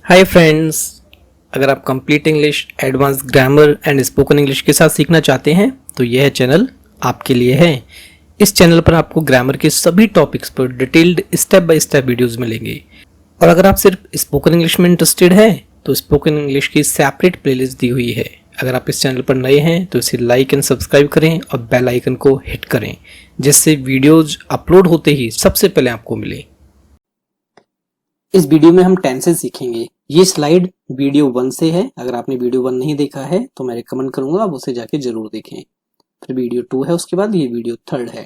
Hi friends, अगर आप complete English, advance grammar and spoken English के साथ सीखना चाहते हैं तो यह चैनल आपके लिए है। इस चैनल पर आपको ग्रामर के सभी टॉपिक्स पर detailed step by step videos मिलेंगे। और अगर आप सिर्फ स्पोकन इंग्लिश में इंटरेस्टेड हैं तो स्पोकन इंग्लिश की सेपरेट प्लेलिस्ट दी हुई है। अगर आप इस चैनल पर नए हैं तो इसे लाइक एंड सब्सक्राइब करें और बेल आइकन को हिट करें, जिससे वीडियोज अपलोड होते ही सबसे पहले आपको मिले। इस वीडियो में हम टेंसेस सीखेंगे। ये स्लाइड वीडियो 1 से है। अगर आपने वीडियो 1 नहीं देखा है तो मैं रिकमेंड करूंगा आप उसे जाके जरूर देखें। फिर वीडियो 2 है, उसके बाद ये वीडियो 3 है।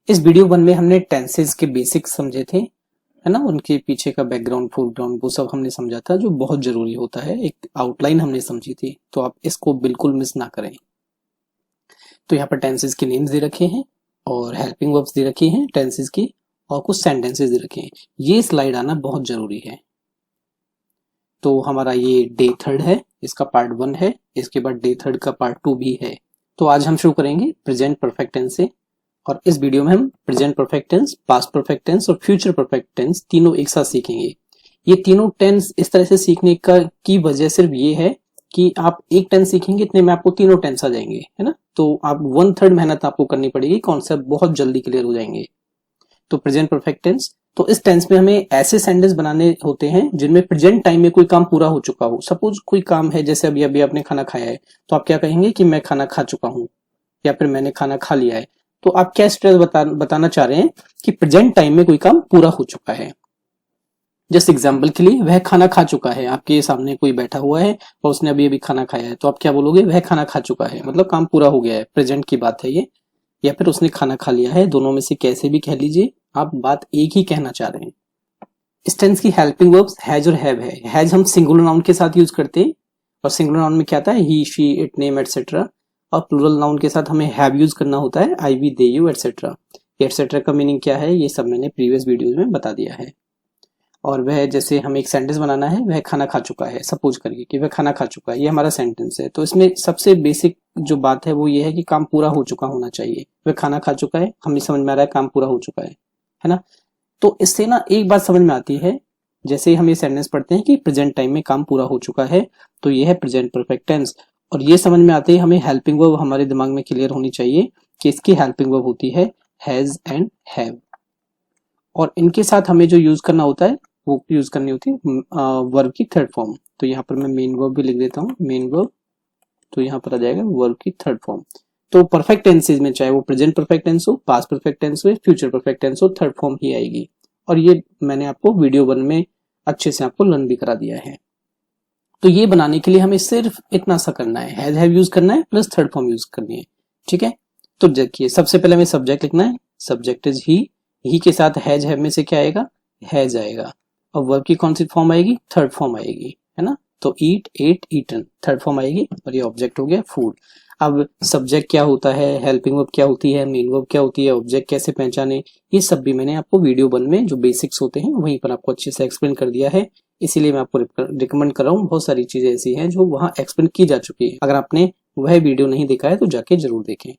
इस वीडियो 1 में हमने टेंसेस के बेसिक्स समझे थे, है ना, उनके पीछे का बैकग्राउंड, फोरग्राउंड, वो सब हमने समझा था, जो बहुत जरूरी होता है। एक आउटलाइन हमने समझी थी, तो आप इसको बिल्कुल मिस ना करें। तो यहाँ पर टेंसेस के नेम्स दे रखे हैं और हेल्पिंग वर्ब्स दे रखे हैं टेंसेस की, और कुछ सेंटेंसेस दे रखे हैं। ये स्लाइड आना बहुत जरूरी है। तो हमारा ये डे 3 है, इसका पार्ट 1 है, इसके बाद डे 3 का पार्ट 2 भी है। तो आज हम शुरू करेंगे प्रेजेंट परफेक्ट टेंस से, और इस वीडियो में हम present perfect tense, past perfect tense और फ्यूचर परफेक्ट टेंस तीनों एक साथ सीखेंगे। ये तीनों टेंस इस तरह से सीखने का की वजह सिर्फ ये है कि आप एक टेंस सीखेंगे, इतने में आपको तीनों टेंस आ जाएंगे, है ना। तो आप 1/3 मेहनत आपको करनी पड़ेगी, कॉन्सेप्ट बहुत जल्दी क्लियर हो जाएंगे। तो प्रेजेंट परफेक्ट टेंस, तो इस टेंस में हमें ऐसे सेंटेंस बनाने होते हैं जिनमें प्रेजेंट टाइम में कोई काम पूरा हो चुका हो। सपोज कोई काम है, जैसे अभी अभी आपने खाना खाया है, तो आप क्या कहेंगे कि मैं खाना खा चुका हूँ, या फिर मैंने खाना खा लिया है। तो आप क्या स्ट्रेस बताना चाह रहे हैं कि प्रेजेंट टाइम में कोई काम पूरा हो चुका है। जस्ट एग्जाम्पल के लिए, वह खाना खा चुका है, आपके सामने कोई बैठा हुआ है और उसने अभी अभी खाना खाया है, तो आप क्या बोलोगे, वह खाना खा चुका है, मतलब काम पूरा हो गया है, प्रेजेंट की बात है ये। या फिर उसने खाना खा लिया है, दोनों में से कैसे भी कह लीजिए, आप बात एक ही कहना चाह रहे हैं। इस टेंस की हेल्पिंग वर्ब्स हैज और हैव है। हैज हम सिंगुलर नाउन के साथ यूज करते हैं, और सिंगुलर नाउन में क्या आता है, he, she, it, name, etcetera. और प्लूरल नाउन के साथ हमें हैव यूज करना होता है, I, we, they, you, etcetera. Etcetera का मीनिंग क्या है, ये सब मैंने प्रीवियस वीडियोज में बता दिया है। और वह, जैसे हमें एक सेंटेंस बनाना है, वह खाना खा चुका है, सपोज करिए कि वह खाना खा चुका है, ये हमारा सेंटेंस है। तो इसमें सबसे बेसिक जो बात है वो ये है कि काम पूरा हो चुका होना चाहिए। वह खाना खा चुका है, हमें समझ में आ रहा है काम पूरा हो चुका है ना। तो इससे ना एक बात समझ में आती है, जैसे हम ये सेंटेंस पढ़ते हैं कि प्रेजेंट टाइम में काम पूरा हो चुका है, तो ये है प्रेजेंट परफेक्ट टेंस। और ये समझ में आते ही हमें हेल्पिंग वर्ब हमारे दिमाग में क्लियर होनी चाहिए कि इसकी हेल्पिंग वर्ब होती है हैज एंड हैव। और इनके साथ हमें जो यूज करना होता है वो यूज करनी होती है वर्ब की थर्ड फॉर्म। तो यहाँ पर मैं मेन वर्ब भी लिख देता हूँ, मेन वर्ब। तो यहाँ पर आ जाएगा वर्ब की थर्ड फॉर्म। तो परफेक्ट टेंसेज में, चाहे वो प्रेजेंट परफेक्ट टेंस हो, पास्ट परफेक्ट टेंस हो, फ्यूचर परफेक्ट टेंस हो, थर्ड फॉर्म ही आएगी। और ये मैंने आपको वीडियो 1 में अच्छे से आपको लर्न भी करा दिया है। तो ये बनाने के लिए हमें सिर्फ इतना सा करना है, हैज हैव यूज करना है प्लस थर्ड फॉर्म यूज करनी है, ठीक है। तो देखिए, सबसे पहले हमें सब्जेक्ट लिखना है, सब्जेक्ट इज ही के साथ हैज हैव में से क्या आएगा, हैज आएगा। और वर्ब की कौन सी फॉर्म आएगी, थर्ड फॉर्म आएगी, है ना। तो ईट, एट, ईटन, थर्ड फॉर्म आएगी। और ये ऑब्जेक्ट हो गया फूड। अब सब्जेक्ट क्या होता है, हेल्पिंग वर्ब क्या होती है, मेन वर्ब क्या होती है, ऑब्जेक्ट कैसे पहचाने, ये सब भी मैंने आपको वीडियो 1 में जो बेसिक्स होते हैं वहीं पर आपको अच्छे से एक्सप्लेन कर दिया है। इसीलिए मैं आपको रिकमेंड कर रहा हूँ। बहुत सारी चीजें ऐसी हैं जो वहां एक्सप्लेन की जा चुकी है। अगर आपने वह वीडियो नहीं देखा है तो जाके जरूर देखें।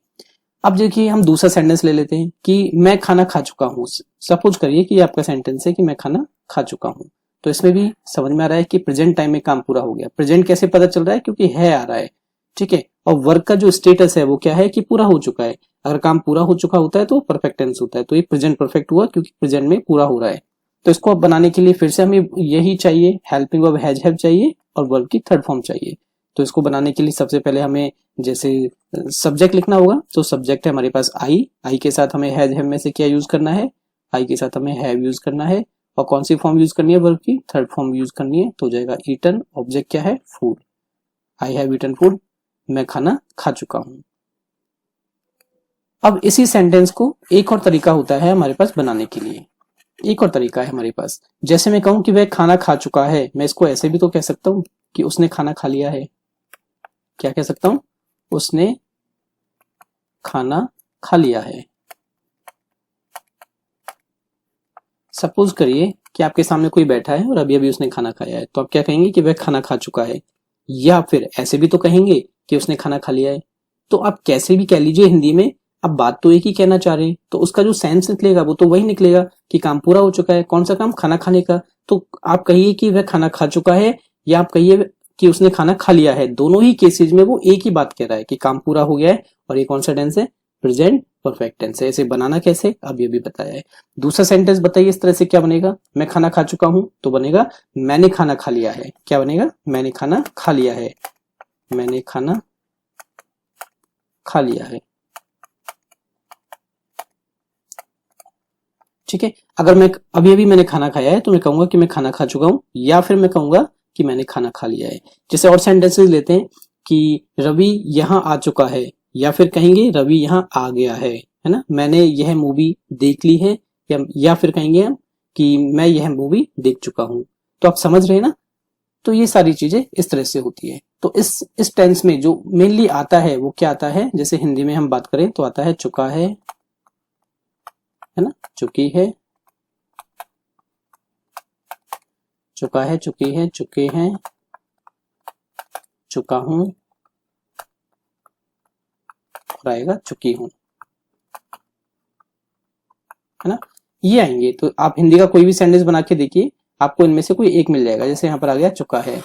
अब देखिए, हम दूसरा सेंटेंस ले लेते हैं कि मैं खाना खा चुका हूँ। सपोज करिए कि आपका सेंटेंस है कि मैं खाना खा चुका हूँ। तो इसमें भी समझ में आ रहा है कि प्रेजेंट टाइम में काम पूरा हो गया। प्रेजेंट कैसे पता चल रहा है, क्योंकि है आ रहा है, ठीक है। और वर्क का जो स्टेटस है वो क्या है कि पूरा हो चुका है। अगर काम पूरा हो चुका होता है तो परफेक्ट टेंस होता है। तो ये प्रेजेंट परफेक्ट हुआ क्योंकि प्रेजेंट में पूरा हो रहा है। तो इसको अब बनाने के लिए फिर से हमें यही चाहिए, हेल्पिंग वर्ब हैज हैव चाहिए और वर्ब की थर्ड फॉर्म चाहिए। तो इसको बनाने के लिए सबसे पहले हमें जैसे सब्जेक्ट लिखना होगा। तो सब्जेक्ट है हमारे पास आई के साथ हमें हैज हैव में से क्या यूज करना है, आई के साथ हमें हैव यूज करना है। और कौन सी फॉर्म यूज करनी है, वर्ब की थर्ड फॉर्म यूज करनी है। तो हो जाएगा ईटन, ऑब्जेक्ट क्या है, food, I have eaten food, मैं खाना खा चुका हूं। अब इसी सेंटेंस को एक और तरीका होता है हमारे पास बनाने के लिए। एक और तरीका है हमारे पास, जैसे मैं कहूं कि वह खाना खा चुका है, मैं इसको ऐसे भी तो कह सकता हूं कि उसने खाना खा लिया है। क्या कह सकता हूं, उसने खाना खा लिया है। सपोज करिए कि आपके सामने कोई बैठा है और अभी अभी उसने खाना खाया है, तो आप क्या कहेंगे कि वह खाना खा चुका है। या फिर ऐसे भी तो कहेंगे कि उसने खाना खा लिया है। तो आप कैसे भी कह लीजिए हिंदी में, अब बात तो एक ही कहना चाह रहे हैं, तो उसका जो सेंस निकलेगा वो तो वही निकलेगा कि काम पूरा हो चुका है। कौन सा काम, खाना खाने का। तो आप कहिए कि वह खाना खा चुका है या आप कहिए कि उसने खाना खा लिया है, दोनों ही केसेस में वो एक ही बात कह रहा है कि काम पूरा हो गया है। और ये कौन सा टेंस है? प्रेजेंट परफेक्ट टेंस है। इसे बनाना कैसे, अब ये भी बताया है। दूसरा सेंटेंस बताइए इस तरह से क्या बनेगा? मैं खाना खा चुका हूं तो बनेगा मैंने खाना खा लिया है। क्या बनेगा? मैंने खाना खा लिया है। मैंने खाना खा लिया है। ठीक है। अगर मैं अभी अभी मैंने खाना खाया है तो मैं कहूंगा कि मैं खाना खा चुका हूं, या फिर मैं कहूंगा कि मैंने खाना खा लिया है। जैसे और सेंटेंसेस लेते हैं कि रवि यहाँ आ चुका है, या फिर कहेंगे रवि यहाँ आ गया है ना। मैंने यह मूवी देख ली है, या फिर कहेंगे हम कि मैं यह मूवी देख चुका हूं। तो आप समझ रहे हैं ना। तो ये सारी चीजें इस तरह से होती है। तो इस टेंस में जो मेनली आता है वो क्या आता है? जैसे हिंदी में हम बात करें तो आता है चुका है ना, चुकी है, चुका है, चुकी है, चुके हैं, चुका हूं, और आएगा चुकी हूं, है ना। ये आएंगे। तो आप हिंदी का कोई भी सेंटेंस बना के देखिए, आपको इनमें से कोई एक मिल जाएगा। जैसे यहाँ पर आ गया चुका है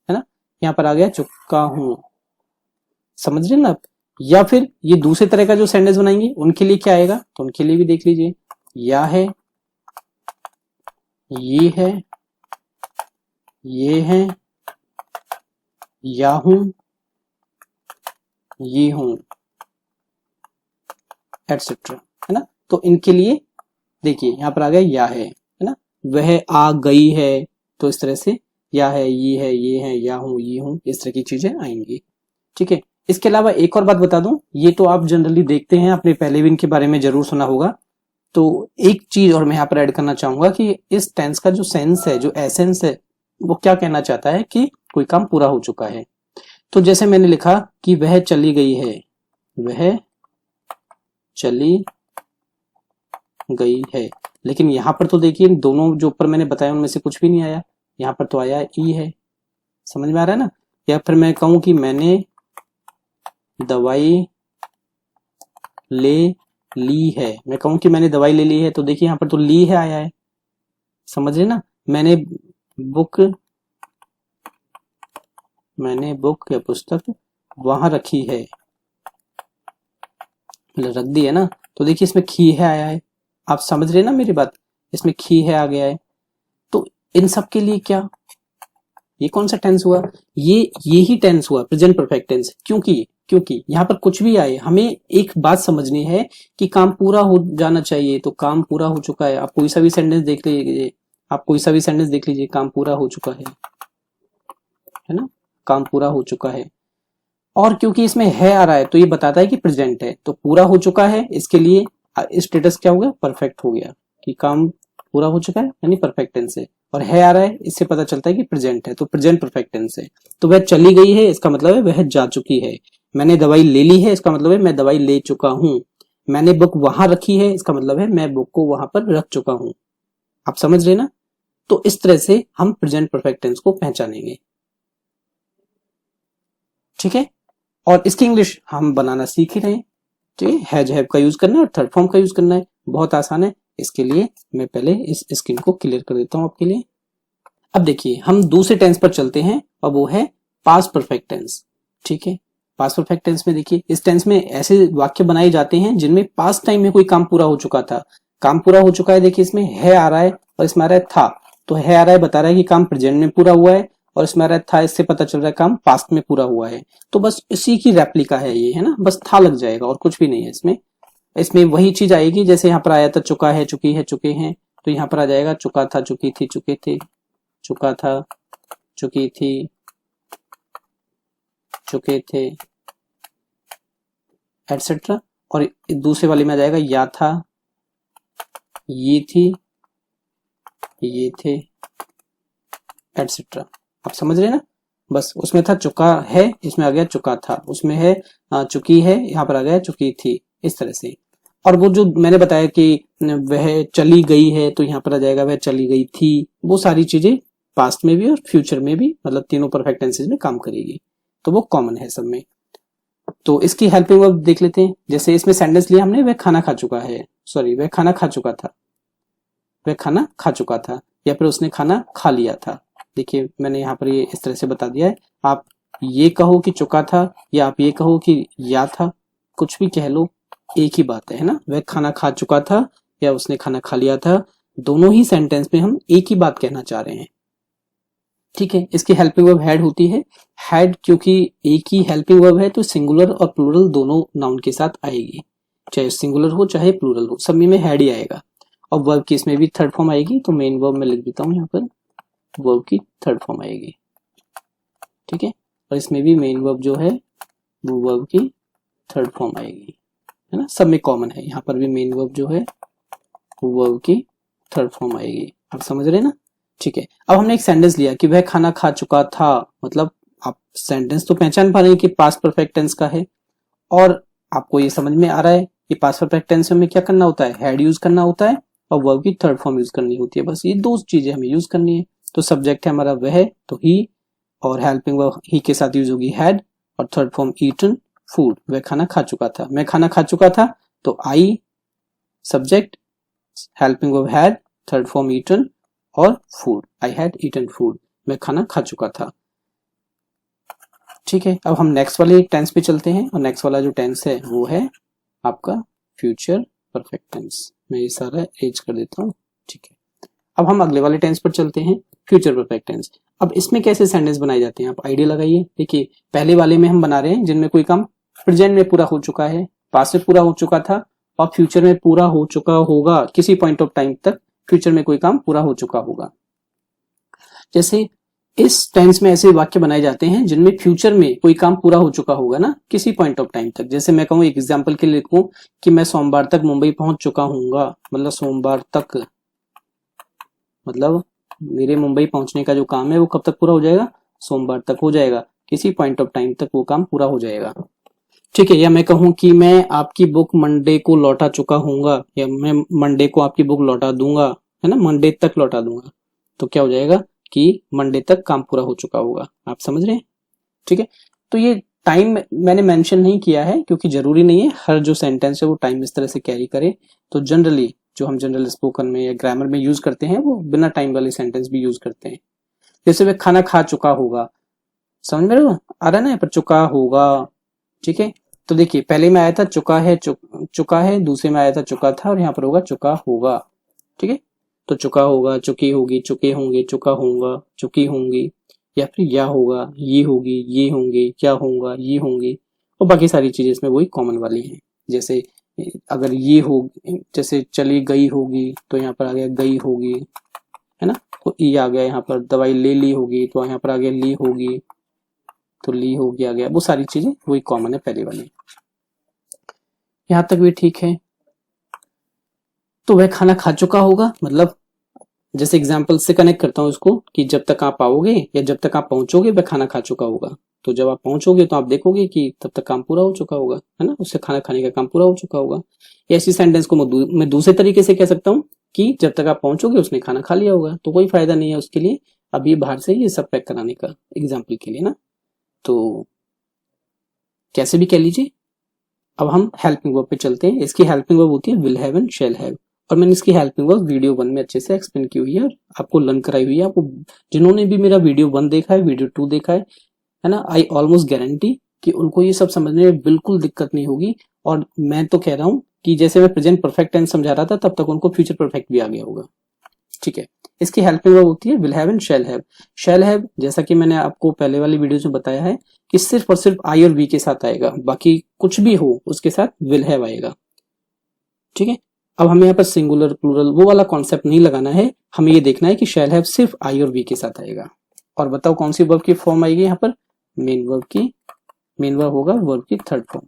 ना, यहाँ पर आ गया चुका हूं। समझ रहे हैं ना आप। या फिर ये दूसरे तरह का जो सेंटेंस बनाएंगे उनके लिए क्या आएगा, तो उनके लिए भी देख लीजिए। या है, ये है, ये है, या हूं, ये हूं, एटसेट्रा, है ना। तो इनके लिए देखिए यहाँ पर आ गया या है ना। वह आ गई है, तो इस तरह से या है, ये है, या हूं, ये हूं, इस तरह की चीजें आएंगी। ठीक है। इसके अलावा एक और बात बता दूं, ये तो आप जनरली देखते हैं, आपने पहले भी इनके बारे में जरूर सुना होगा। तो एक चीज और मैं यहाँ पर ऐड करना चाहूंगा कि इस टेंस का जो सेंस है, जो एसेंस है, वो क्या कहना चाहता है कि कोई काम पूरा हो चुका है। तो जैसे मैंने लिखा कि वह चली गई है, वह चली गई है, लेकिन यहां पर तो देखिए दोनों जो ऊपर मैंने बताया उनमें से कुछ भी नहीं आया। यहां पर तो आया ई है। समझ में आ रहा है ना। या फिर मैं कहूं कि मैंने दवाई ले ली है, मैं कहूं कि मैंने दवाई ले ली है, तो देखिए यहां पर तो ली है आया है। समझ रहे ना। मैंने बुक या पुस्तक वहां रखी है, रख दी है ना। तो देखिए इसमें खी है आया है। आप समझ रहे ना मेरी बात, इसमें खी है आ गया है। तो इन सब के लिए क्या, ये कौन सा टेंस हुआ? ये ही टेंस हुआ प्रेजेंट परफेक्ट टेंस। क्योंकि यहाँ पर कुछ भी आए, हमें एक बात समझनी है कि काम पूरा हो जाना चाहिए। तो काम पूरा हो चुका है। आप कोई सा भी सेंटेंस देख लीजिए, काम पूरा हो चुका है ना, काम पूरा हो चुका है। और क्योंकि इसमें है आ रहा है तो ये बताता है कि प्रेजेंट है, तो पूरा हो चुका है, इसके लिए स्टेटस क्या हो गया? परफेक्ट हो गया, कि काम पूरा हो चुका है, यानी परफेक्ट टेंस है। और है आ रहा है, इससे पता चलता है कि प्रेजेंट है, तो प्रेजेंट परफेक्ट टेंस है। तो वह चली गई है, इसका मतलब है वह जा चुकी है। मैंने दवाई ले ली है, इसका मतलब है मैं दवाई ले चुका हूं। मैंने बुक वहां रखी है, इसका मतलब है मैं बुक को वहां पर रख चुका हूं। आप समझ रहे ना। तो इस तरह से हम प्रेजेंट परफेक्ट टेंस को पहचानेंगे। ठीक है। और इसकी इंग्लिश हम बनाना सीख ही रहे हैं। ठीक है। हैज हैव का यूज करना है और थर्ड फॉर्म का यूज करना है, बहुत आसान है। इसके लिए मैं पहले इस स्क्रीन को क्लियर कर देता हूं आपके लिए। अब देखिए हम दूसरे टेंस पर चलते हैं, और वो है पास्ट परफेक्ट टेंस। ठीक है। पास्ट परफेक्ट टेंस में देखिए, इस टेंस में ऐसे वाक्य बनाए जाते हैं जिनमें पास्ट टाइम में कोई काम पूरा हो चुका था। काम पूरा हो चुका है, देखिए इसमें है आ रहा है और इसमें आ रहा है था। तो है आ रहा है बता रहा है कि काम प्रेजेंट में पूरा हुआ है, और इसमें आ रहा है था, इससे पता चल रहा है काम पास्ट में पूरा हुआ है। तो बस इसी की रेप्लिका है ये, है ना। बस था लग जाएगा और कुछ भी नहीं है इसमें। इसमें वही चीज आएगी जैसे यहाँ पर आया था चुका है, चुकी है, चुके हैं। तो यहाँ पर आ जाएगा चुका था, चुकी थी, चुके थे, चुका था, चुकी थी, चुके थे, एटसेट्रा। और दूसरे वाले में आ जाएगा या था, ये थी, ये थे, एटसेट्रा। आप समझ रहे ना। बस उसमें था चुका है, इसमें आ गया चुका था। उसमें है चुकी है, यहाँ पर आ गया चुकी थी, इस तरह से। और वो जो मैंने बताया कि वह चली गई है, तो यहाँ पर आ जाएगा वह चली गई थी। वो सारी चीजें पास्ट में भी और फ्यूचर में भी, मतलब तीनों परफेक्ट टेंसेस में काम करेगी। तो वो कॉमन है सब में। तो इसकी हेल्पिंग वर्ब देख लेते हैं। जैसे इसमें सेंटेंस लिया हमने, वह खाना खा चुका है, सॉरी वह खाना खा चुका था, वह खाना खा चुका था। या फिर उसने खाना खा लिया था। देखिए मैंने यहाँ पर ये इस तरह से बता दिया है। आप ये कहो कि चुका था या आप ये कहो कि या था, कुछ भी कह लो, एक ही बात है ना। वह खाना खा चुका था या उसने खाना खा लिया था, दोनों ही सेंटेंस में हम एक ही बात कहना चाह रहे हैं। ठीक है, इसकी हेल्पिंग वर्ब हैड होती है। हैड क्योंकि एक ही हेल्पिंग वर्ब है तो सिंगुलर और प्लूरल दोनों नाउन के साथ आएगी, चाहे सिंगुलर हो चाहे प्लूरल हो, सब में हैड ही आएगा। और वर्ब की इसमें भी थर्ड फॉर्म आएगी, तो मेन वर्ब में लिख देता हूं यहाँ पर, वर्ब की थर्ड फॉर्म आएगी। ठीक है, और इसमें भी मेन वर्ब जो है वो वर्ब की थर्ड फॉर्म आएगी, है ना, सब में कॉमन है। यहाँ पर भी मेन वर्ब जो है वो वर्ब की थर्ड फॉर्म आएगी। आप समझ रहे हैं ना। ठीक है, अब हमने एक सेंटेंस लिया कि वह खाना खा चुका था, मतलब आप सेंटेंस तो पहचान पा रहे हैं कि पास्ट परफेक्ट टेंस का है, और आपको ये समझ में आ रहा है कि पास्ट परफेक्ट टेंस में क्या करना होता है, हैड यूज करना होता है और वर्ब की थर्ड फॉर्म यूज करनी होती है। बस ये दो चीजें हमें यूज करनी है। तो सब्जेक्ट है हमारा वह, तो ही, और हेल्पिंग वर्ब ही के साथ यूज होगी हैड, और थर्ड फॉर्म ईटन, फूड। वह खाना खा चुका था, मैं खाना खा चुका था, तो I subject, helping verb had, third form eaten और food, I had eaten food, मैं खाना खा चुका था। ठीक है, अब हम नेक्स्ट वाले टेंस पे चलते हैं, और नेक्स्ट वाला जो टेंस है वो है आपका फ्यूचर परफेक्ट टेंस। मैं ये सारा एज कर देता हूँ। ठीक है, अब हम अगले वाले टेंस पर चलते हैं, फ्यूचर परफेक्ट टेंस। अब इसमें कैसे सेंटेंस बनाए जाते हैं आप आइडिया लगाइए। देखिए पहले वाले में हम बना रहे हैं जिनमें कोई काम प्रेजेंट में पूरा हो चुका है, पास्ट में पूरा हो चुका था, और फ्यूचर में पूरा हो चुका होगा, किसी पॉइंट ऑफ टाइम तक फ्यूचर में कोई काम पूरा हो चुका होगा। जैसे इस टेंस में ऐसे वाक्य बनाए जाते हैं जिनमें फ्यूचर में कोई काम पूरा हो चुका होगा ना, किसी पॉइंट ऑफ टाइम तक। जैसे मैं कहूँ, एक एग्जांपल के लिए लिखूं कि मैं सोमवार तक मुंबई पहुंच चुका हूंगा, मतलब सोमवार तक, मतलब मेरे मुंबई पहुंचने का जो काम है वो कब तक पूरा हो जाएगा, सोमवार तक हो जाएगा, किसी पॉइंट ऑफ टाइम तक वो काम पूरा हो जाएगा। ठीक है, या मैं कहूं कि मैं आपकी बुक मंडे को लौटा चुका हूंगा, या मैं मंडे को आपकी बुक लौटा दूंगा, है ना, मंडे तक लौटा दूंगा, तो क्या हो जाएगा कि मंडे तक काम पूरा हो चुका होगा। आप समझ रहे हैं। ठीक है, तो ये टाइम मैंने मेंशन नहीं किया है क्योंकि जरूरी नहीं है हर जो सेंटेंस है वो टाइम इस तरह से कैरी करे। तो जनरली जो हम जनरल स्पोकन में या ग्रामर में यूज करते हैं वो बिना टाइम वाले सेंटेंस भी यूज करते हैं। जैसे वह खाना खा चुका होगा, समझ में आ रहा है ना, यहाँ पर चुका होगा। ठीक है, तो देखिए पहले में आया था चुका है, चुका है, दूसरे में आया था चुका था, और यहाँ पर होगा चुका होगा। ठीक है, तो चुका होगा, चुकी होगी, चुके होंगे, चुका होगा, चुकी होंगी, या फिर या होगा, ये होगी, ये होंगे, क्या होगा, ये होंगे, और बाकी सारी चीजें इसमें वही कॉमन वाली हैं। जैसे अगर ये हो, जैसे चली गई होगी तो यहाँ पर आ गया गई होगी, है ना, तो ई आ गया। यहाँ पर दवाई ले ली होगी तो यहाँ पर आ गया ली होगी, तो ली होगी आ गया। वो सारी चीजें वही कॉमन है पहले वाली। यहां तक भी ठीक है। तो वह खाना खा चुका होगा, मतलब जैसे एग्जाम्पल से कनेक्ट करता हूं इसको कि जब तक आप आओगे या जब तक आप पहुंचोगे वह खाना खा चुका होगा। तो जब आप पहुंचोगे तो आप देखोगे कि तब तक काम पूरा हो चुका होगा, है ना, उससे खाना खाने का काम पूरा हो चुका होगा। ऐसी सेंटेंस को मैं दूसरे तरीके से कह सकता हूँ कि जब तक आप पहुंचोगे उसने खाना खा लिया होगा, तो कोई फायदा नहीं है उसके लिए अभी बाहर से ये सब पैक कराने का, एग्जाम्पल के लिए ना। तो कैसे भी कह लीजिए। अब हम हेल्पिंग वर्ब पे चलते हैं। इसकी हेल्पिंग वर्ब होती है will have and shall have, और मैंने इसकी हेल्पिंग वर्ब वीडियो 1 में अच्छे से एक्सप्लेन की हुई है और आपको लर्न कराई हुई है। आपको जिन्होंने भी मेरा वीडियो 1 देखा है, वीडियो 2 देखा है ना, आई ऑलमोस्ट गारंटी कि उनको ये सब समझने में बिल्कुल दिक्कत नहीं होगी। और मैं तो कह रहा हूं कि जैसे मैं प्रेजेंट परफेक्ट टेंस समझा रहा था तब तक उनको फ्यूचर परफेक्ट भी आ गया होगा। ठीक है, इसकी हेल्पिंग वर्ब होती है will have and shall have. Shall have जैसा कि मैंने आपको पहले वाली वीडियो में बताया है कि सिर्फ और सिर्फ आई और वी के साथ आएगा, बाकी कुछ भी हो उसके साथ विल हैव आएगा। ठीक है, अब हमें यहाँ पर सिंगुलर प्लूरल वो वाला कॉन्सेप्ट नहीं लगाना है, हमें ये देखना है कि शैल हैव सिर्फ आई और वी के साथ आएगा। और बताओ कौन सी वर्ब की फॉर्म आएगी यहाँ पर, मेन वर्ब की, मेन वर्ब होगा वर्ब की थर्ड फॉर्म।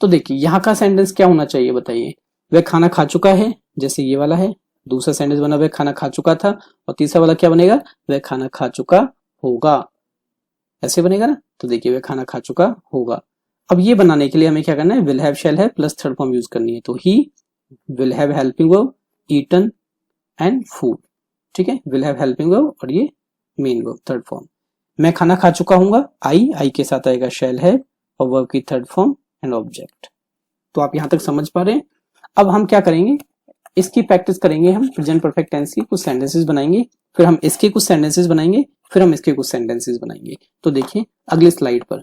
तो देखिए यहाँ का सेंटेंस क्या होना चाहिए बताइए, वह खाना खा चुका है, जैसे ये वाला है, दूसरा सेंटेंस बना वह खाना खा चुका था, और तीसरा वाला क्या बनेगा, वह खाना खा चुका होगा, ऐसे बनेगा ना। तो देखिए वह खाना खा चुका होगा। अब ये बनाने के लिए हमें क्या करना है, will have shall have plus third form use करनी है। तो he will have helping verb, eaten and food. ठीक है, विल हैव हेल्पिंग वर्ब और ये मेन वर्ब थर्ड फॉर्म। मैं खाना खा चुका हूंगा, आई के साथ आएगा शैल हैव और वर्ब की थर्ड फॉर्म एंड ऑब्जेक्ट। तो आप यहां तक समझ पा रहे हैं। अब हम क्या करेंगे, इसकी प्रैक्टिस करेंगे हम, प्रेजेंट परफेक्ट टेंस की कुछ सेंटेंसेस बनाएंगे, फिर हम इसके कुछ सेंटेंसेस बनाएंगे, फिर हम इसके कुछ सेंटेंसेस बनाएंगे। तो देखिए अगली स्लाइड पर,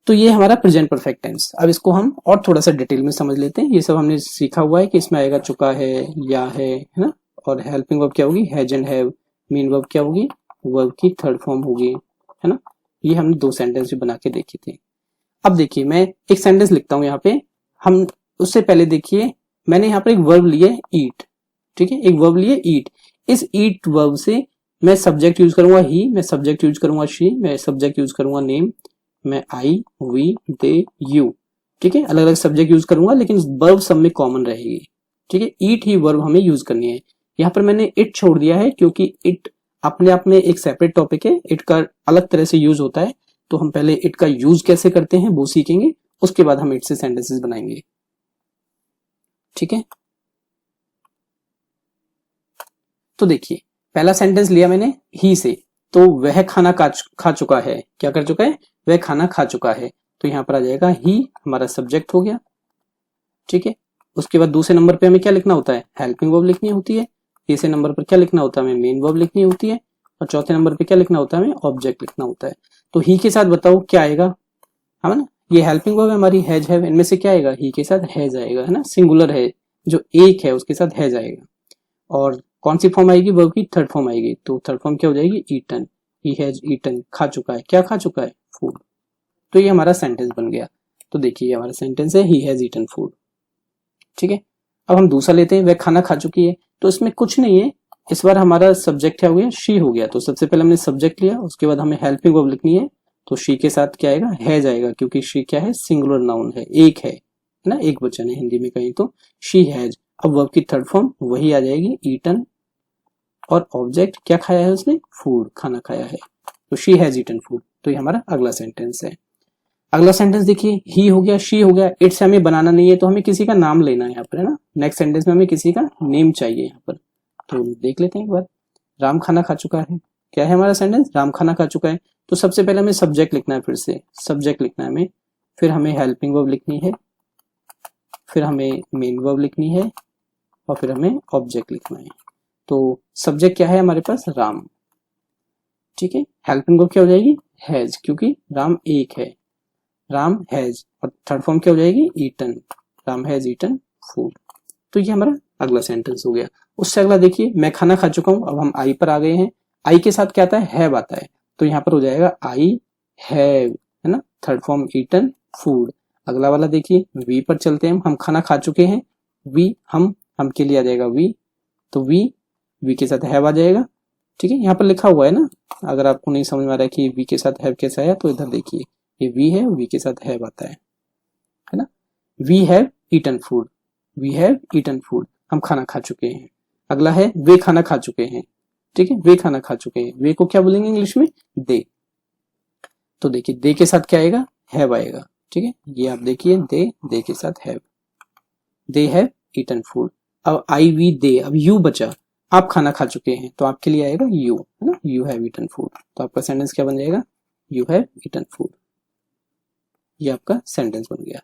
तो ये हमारा प्रेजेंट परफेक्ट टेंस। अब इसको हम और थोड़ा सा डिटेल में समझ लेते हैं। ये सब हमने सीखा हुआ है कि इसमें आएगा चुका है, या है ना, और हेल्पिंग वर्ब क्या होगी, has and have. Main verb क्या होगी, वर्ब की थर्ड फॉर्म होगी, है ना। ये हमने 2 सेंटेंस भी बना के देखे थे। अब देखिए मैं एक सेंटेंस लिखता हूँ यहाँ पे। हम उससे पहले देखिए मैंने यहाँ पर एक वर्ब लिया है ईट, ठीक है, एक वर्ब लिया ईट। इस ईट वर्ब से मैं सब्जेक्ट यूज करूंगा ही, मैं सब्जेक्ट यूज करूंगा शी, मैं सब्जेक्ट यूज करूंगा नेम, मैं आई, वी, दे, यू, ठीक है, अलग अलग सब्जेक्ट यूज करूंगा, लेकिन वर्ब सब में कॉमन रहेगी, ठीक है। ईट ही वर्ब हमें यूज करनी है। यहाँ पर मैंने इट छोड़ दिया है क्योंकि इट अपने आप में एक सेपरेट टॉपिक है, इट का अलग तरह से यूज होता है। तो हम पहले इट का यूज कैसे करते हैं वो सीखेंगे, उसके बाद हम इट से सेंटेंसेस बनाएंगे, ठीक है। तो देखिए पहला सेंटेंस लिया मैंने ही से, तो वह खाना खा चुका है। क्या कर चुका है, वह खाना खा चुका है। तो यहाँ पर आ जाएगा ही, हमारा सब्जेक्ट हो गया, ठीक है। उसके बाद दूसरे नंबर पे हमें क्या लिखना होता है, हेल्पिंग वर्ब लिखनी होती है। तीसरे नंबर पर क्या लिखना होता है, हमें मेन वर्ब लिखनी होती है। और चौथे नंबर पे क्या लिखना होता है, हमें ऑब्जेक्ट लिखना होता है। तो ही के साथ बताओ क्या आएगा, है ना, ये हेल्पिंग वर्ब है हमारी, हैज हैव, इनमें से क्या आएगा, ही के साथ हैज आएगा, है ना, सिंगुलर है जो एक है उसके साथ हैज आएगा। और कौन सी फॉर्म आएगी, वर्ब की थर्ड फॉर्म आएगी। तो थर्ड फॉर्म क्या हो जाएगी, ईटन, ही हैज ईटन, खा चुका है। क्या खा चुका है, फूड। तो ये हमारा सेंटेंस बन गया। तो देखिए ये हमारा सेंटेंस है, ही हैज ईटन फूड, ठीक है। अब हम दूसरा लेते हैं, वह खाना खा चुकी है। तो इसमें कुछ नहीं है, इस बार हमारा सब्जेक्ट क्या हो गया, शी हो गया। तो सबसे पहले हमने सब्जेक्ट लिया, उसके बाद हमें हेल्पिंग वर्ब लिखनी है। तो शी के साथ क्या आएगा, हैज आएगा, क्योंकि शी क्या है, सिंगुलर नाउन है, एक है ना, एक वचन है हिंदी में कहीं तो शी हैज। अब वर्ब की थर्ड फॉर्म वही आ जाएगी, ईटन, और ऑब्जेक्ट क्या खाया है उसने, फूड, खाना खाया है। तो शी हैज ईटन फूड। तो ये हमारा अगला सेंटेंस है। अगला सेंटेंस देखिए, ही हो गया, शी हो गया, इट से हमें बनाना नहीं है, तो हमें किसी का नाम लेना है यहाँ पर, है ना। नेक्स्ट सेंटेंस में हमें किसी का नेम चाहिए यहाँ पर। तो देख लेते हैं एक बार, राम खाना खा चुका है। क्या है हमारा सेंटेंस, राम खाना खा चुका है। तो सबसे पहले हमें सब्जेक्ट लिखना है, फिर से सब्जेक्ट लिखना है हमें, फिर हमें हेल्पिंग वर्ब लिखनी है, फिर हमें मेन वर्ब लिखनी है, और फिर हमें ऑब्जेक्ट लिखना है। तो सब्जेक्ट क्या है हमारे पास, राम, ठीक है। हेल्पिंग वर्ब क्या हो जाएगी, हैज, क्योंकि राम एक है, राम हैज। और थर्ड फॉर्म क्या हो जाएगी, eaten, Ram has eaten food. तो ये हमारा अगला सेंटेंस हो गया। उससे अगला देखिए, मैं खाना खा चुका हूं। अब हम आई पर आ गए हैं। आई के साथ क्या आता है, हैव आता है। तो यहाँ पर हो जाएगा आई हैव, है ना, थर्ड फॉर्म ईटन फूड। अगला वाला देखिए, वी पर चलते हैं, हम खाना खा चुके हैं। वी, हम के लिए आ जाएगा वी, तो वी के साथ हैव आ जाएगा, ठीक है। यहाँ पर लिखा हुआ है ना, अगर आपको नहीं समझ में आ रहा है कि वी के साथ हैव कैसा है, तो इधर देखिए, ये वी है, वी के साथ हैव आता है ना। We have eaten food, we have eaten food, हम खाना खा चुके हैं। अगला है, वे खाना खा चुके हैं, ठीक है, वे खाना खा चुके हैं। वे को क्या बोलेंगे इंग्लिश में, दे। तो देखिए दे के साथ क्या आएगा, हैव आएगा, ठीक है। ये आप देखिए, दे के साथ have, they have eaten food. अब आई वी दे, अब यू बचा, आप खाना खा चुके हैं, तो आपके लिए आएगा यू, है ना, यू हैव ईटन फूड। तो आपका सेंटेंस क्या बन जाएगा, यू हैव ईटन फूड। ये आपका सेंटेंस बन गया।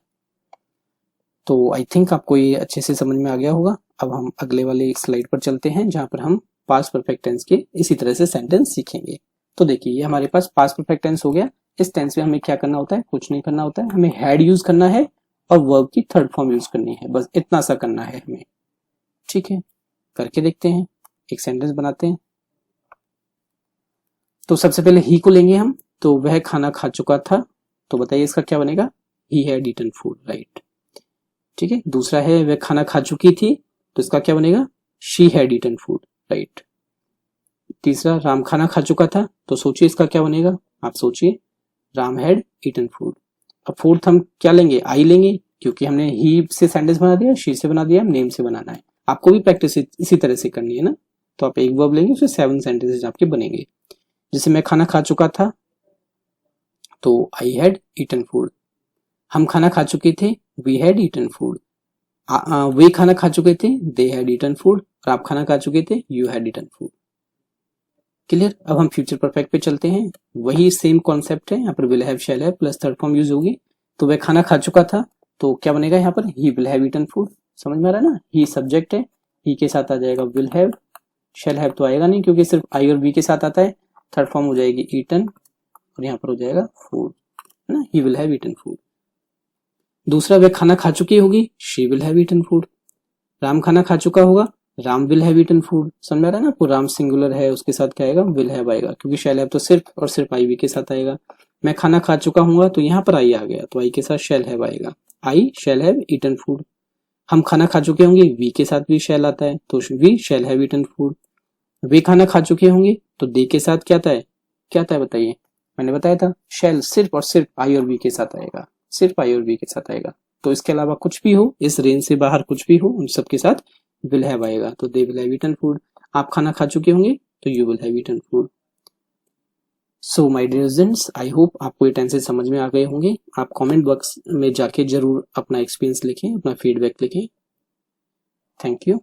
तो आई थिंक आपको ये अच्छे से समझ में आ गया होगा। अब हम अगले वाले स्लाइड पर चलते हैं, जहां पर हम पास्ट परफेक्ट टेंस के इसी तरह से सेंटेंस सीखेंगे। तो देखिए ये हमारे पास पास्ट परफेक्ट टेंस हो गया। इस टेंस में हमें क्या करना होता है, कुछ नहीं करना होता है, हमें हैड यूज करना है और वर्ब की थर्ड फॉर्म यूज करनी है, बस इतना सा करना है हमें, ठीक है। करके देखते हैं, एक सेंटेंस बनाते हैं। तो सबसे पहले ही को लेंगे हम, तो वह खाना खा चुका था, तो बताइए इसका क्या बनेगा, he had eaten food, right, ठीक है। दूसरा है, वह खाना खा चुकी थी, तो इसका क्या बनेगा, she had eaten food, right. तीसरा, राम खाना खा चुका था, तो सोचिए इसका क्या बनेगा, आप सोचिए, राम हैड ईटन फूड। अब फोर्थ हम क्या लेंगे, आई लेंगे, क्योंकि हमने ही से सेंटेंस बना दिया, शी से बना दिया, नेम से बनाना है। आपको भी प्रैक्टिस इसी तरह से करनी है ना। तो आप एक वर्ब लेंगे, उससे 7 सेंटेंसेस आपके बनेंगे। जैसे मैं खाना खा चुका था, तो आई हैड ईटन फूड। हम खाना खा चुके थे, वी हैड ईटन फूड। वे खाना खा चुके थे, दे हैड ईटन फूड। और आप खाना खा चुके थे, you had eaten food. Clear. अब हम फ्यूचर परफेक्ट पे चलते हैं, वही सेम कॉन्सेप्ट है, यहाँ पर will have, shall have plus third form use होगी। तो वह खाना खा चुका था, तो क्या बनेगा यहाँ पर, he will have eaten food. समझ में आ रहा है ना, ही सब्जेक्ट है, ही के साथ आ जाएगा विल हैव, शैल हैव तो आएगा नहीं क्योंकि सिर्फ आई और बी के साथ आता है। थर्ड फॉर्म हो जाएगी ईटन और यहाँ पर हो जाएगा फूड, है ना, he will have eaten food. दूसरा, वह खाना खा चुकी होगी, she will have eaten food. Ram खाना खा चुका होगा, Ram will have eaten food. समझ आ रहा है ना आपको, राम सिंगुलर है उसके साथ क्या आएगा, विल हैव आएगा, क्योंकि शैल हैव तो सिर्फ और सिर्फ आई वी के साथ आएगा। मैं खाना खा चुका हूँ तो यहाँ पर आई आ गया तो आई के साथ शैल हैव आएगा, आई शैल हैव ईटन फूड। हम खाना खा चुके होंगे, वी के साथ भी शैल आता है तो we shall have eaten food. वे खाना खा चुके होंगे तो दे के साथ क्या आता है, क्या आता है बताइए, मैंने बताया था शैल सिर्फ और सिर्फ आई और वी के साथ आएगा, सिर्फ आई और वी के साथ आएगा। तो इसके अलावा कुछ भी हो, इस रेंज से बाहर कुछ भी हो, उन सब के साथ विल हैव आएगा, तो they will have eaten food. आप खाना खा चुके होंगे तो you will have eaten food. So my dear students, I hope आपको ये टेंसेस समझ में आ गए होंगे। आप कमेंट बॉक्स में जाके जरूर अपना एक्सपीरियंस लिखें, अपना फीडबैक लिखें। Thank you.